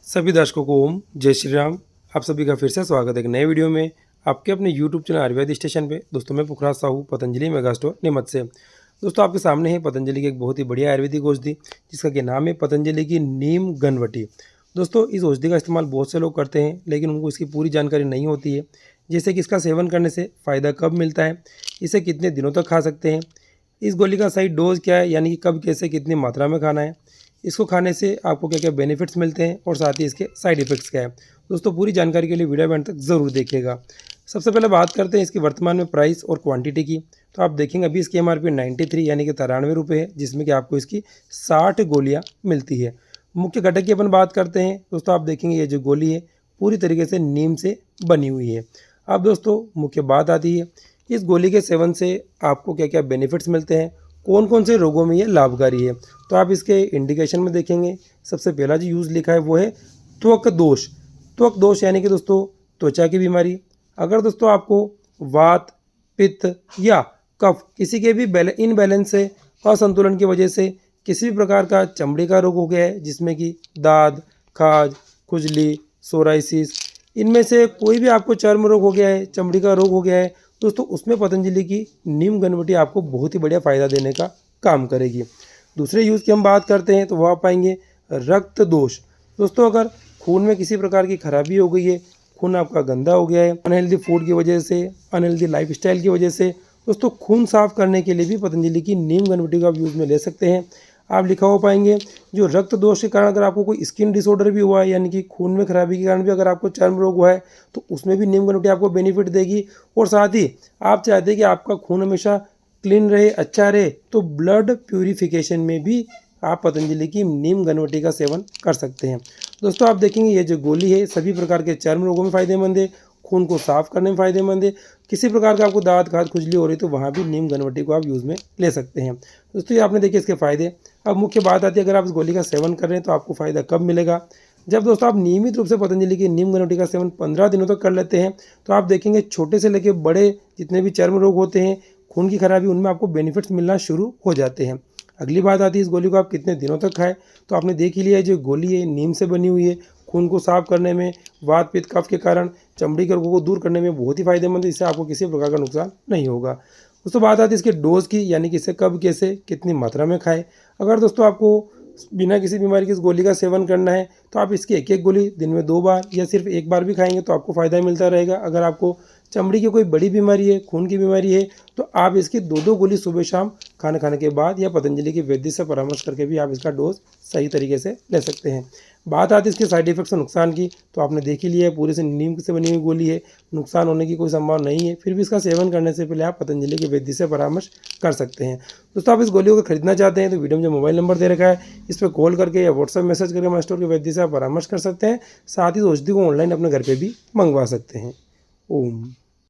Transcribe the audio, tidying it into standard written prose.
सभी दर्शकों को ओम जय श्री राम। आप सभी का फिर से स्वागत है एक नए वीडियो में आपके अपने यूट्यूब चैनल आयुर्वेद स्टेशन पे। दोस्तों मैं पुखराज साहू पतंजलि मेगा स्टोर नीमच से। दोस्तों आपके सामने है पतंजलि की एक बहुत ही बढ़िया आयुर्वेदिक औषधि जिसका कि नाम है पतंजलि की नीम गनवटी। दोस्तों इस औषधि का इस्तेमाल बहुत से लोग करते हैं लेकिन उनको इसकी पूरी जानकारी नहीं होती है, जैसे कि इसका सेवन करने से फ़ायदा कब मिलता है, इसे कितने दिनों तक खा सकते हैं, इस गोली का सही डोज क्या है, यानी कि कब कैसे कितनी मात्रा में खाना है, इसको खाने से आपको क्या क्या बेनिफिट्स मिलते हैं और साथ ही इसके साइड इफ़ेक्ट्स क्या है। दोस्तों पूरी जानकारी के लिए वीडियो एंड तक ज़रूर देखिएगा। सबसे पहले बात करते हैं इसकी वर्तमान में प्राइस और क्वांटिटी की। तो आप देखेंगे अभी इसकी एमआरपी 93 यानी कि 93 रुपये है, जिसमें कि आपको इसकी 60 गोलियाँ मिलती है। मुख्य घटक की अपन बात करते हैं दोस्तों, आप देखेंगे ये जो गोली है पूरी तरीके से नीम से बनी हुई है। अब दोस्तों मुख्य बात आती है इस गोली के सेवन से आपको क्या क्या बेनिफिट्स मिलते हैं, कौन कौन से रोगों में ये लाभकारी है। तो आप इसके इंडिकेशन में देखेंगे सबसे पहला जो यूज़ लिखा है वो है त्वक दोष। त्वक दोष यानी कि दोस्तों त्वचा की बीमारी। अगर दोस्तों आपको वात, पित्त या कफ किसी के भी इनबैलेंस से, असंतुलन की वजह से किसी भी प्रकार का चमड़ी का रोग हो गया है, जिसमें कि दाद, खाज, खुजली, सोराइसिस, इनमें से कोई भी आपको चर्म रोग हो गया है, चमड़ी का रोग हो गया है, दोस्तों उसमें पतंजलि की नीम गनवटी आपको बहुत ही बढ़िया फ़ायदा देने का काम करेगी। दूसरे यूज़ की हम बात करते हैं तो वह आप पाएंगे रक्त दोष। दोस्तों अगर खून में किसी प्रकार की खराबी हो गई है, खून आपका गंदा हो गया है अनहेल्दी फूड की वजह से, अनहेल्दी लाइफस्टाइल की वजह से, दोस्तों खून साफ करने के लिए भी पतंजलि की नीम गनवटी का आप यूज़ में ले सकते हैं। आप लिखा हो पाएंगे जो रक्त दोष के कारण अगर आपको कोई स्किन डिसऑर्डर भी हुआ है, यानी कि खून में खराबी के कारण भी अगर आपको चर्म रोग हुआ है, तो उसमें भी नीम गनवटी आपको बेनिफिट देगी। और साथ ही आप चाहते हैं कि आपका खून हमेशा क्लीन रहे, अच्छा रहे, तो ब्लड प्यूरिफिकेशन में भी आप पतंजलि की नीम गनवटी का सेवन कर सकते हैं। दोस्तों आप देखेंगे ये जो गोली है सभी प्रकार के चर्म रोगों में फ़ायदेमंद है, खून को साफ करने में फ़ायदेमंद है। किसी प्रकार का आपको दांत खाद खुजली हो रही तो वहाँ भी नीम गनवटी को आप यूज़ में ले सकते हैं। दोस्तों ये आपने देखे इसके फ़ायदे। अब मुख्य बात आती है अगर आप इस गोली का सेवन कर रहे हैं तो आपको फ़ायदा कब मिलेगा। जब दोस्तों आप नियमित रूप से पतंजलि की नीम गनवटी का सेवन 15 दिनों तक कर लेते हैं तो आप देखेंगे छोटे से लेकर बड़े जितने भी चर्म रोग होते हैं, खून की खराबी, उनमें आपको बेनिफिट्स मिलना शुरू हो जाते हैं। अगली बात आती है इस गोली को आप कितने दिनों तक खाएं। तो आपने देख ही लिया है जो गोली है नीम से बनी हुई है, खून को साफ करने में, वात पित्त कफ के कारण चमड़ी के रोगों को दूर करने में बहुत ही फायदेमंद है। इससे आपको किसी प्रकार का नुकसान नहीं होगा। दोस्तों बात आती है इसके डोज की, यानी कि इसे कब कैसे कितनी मात्रा में खाएं। अगर दोस्तों आपको बिना किसी बीमारी की इस गोली का सेवन करना है तो आप इसकी एक एक गोली दिन में 2 बार या सिर्फ 1 बार भी खाएंगे तो आपको फ़ायदा मिलता रहेगा। अगर आपको चमड़ी की कोई बड़ी बीमारी है, खून की बीमारी है, तो आप इसकी 2-2 गोली सुबह शाम खाना खाने के बाद या पतंजलि के वैद्य से परामर्श करके भी आप इसका डोज सही तरीके से ले सकते हैं। बात आती है इसके साइड इफेक्ट्स और नुकसान की, तो आपने देख ही लिया है पूरे से नीम से बनी हुई गोली है, नुकसान होने की कोई संभावना नहीं है। फिर भी इसका सेवन करने से पहले आप पतंजलि के वैद्य से परामर्श कर सकते हैं। दोस्तों आप इस गोलियों को खरीदना चाहते हैं तो वीडियो में जो मोबाइल नंबर दे रखा है इस पर कॉल करके या व्हाट्सएप मैसेज करके हमारे स्टोर के वैद्य से आप परामर्श कर सकते हैं। साथ ही औषधि को ऑनलाइन अपने घर पर भी मंगवा सकते हैं। ओम।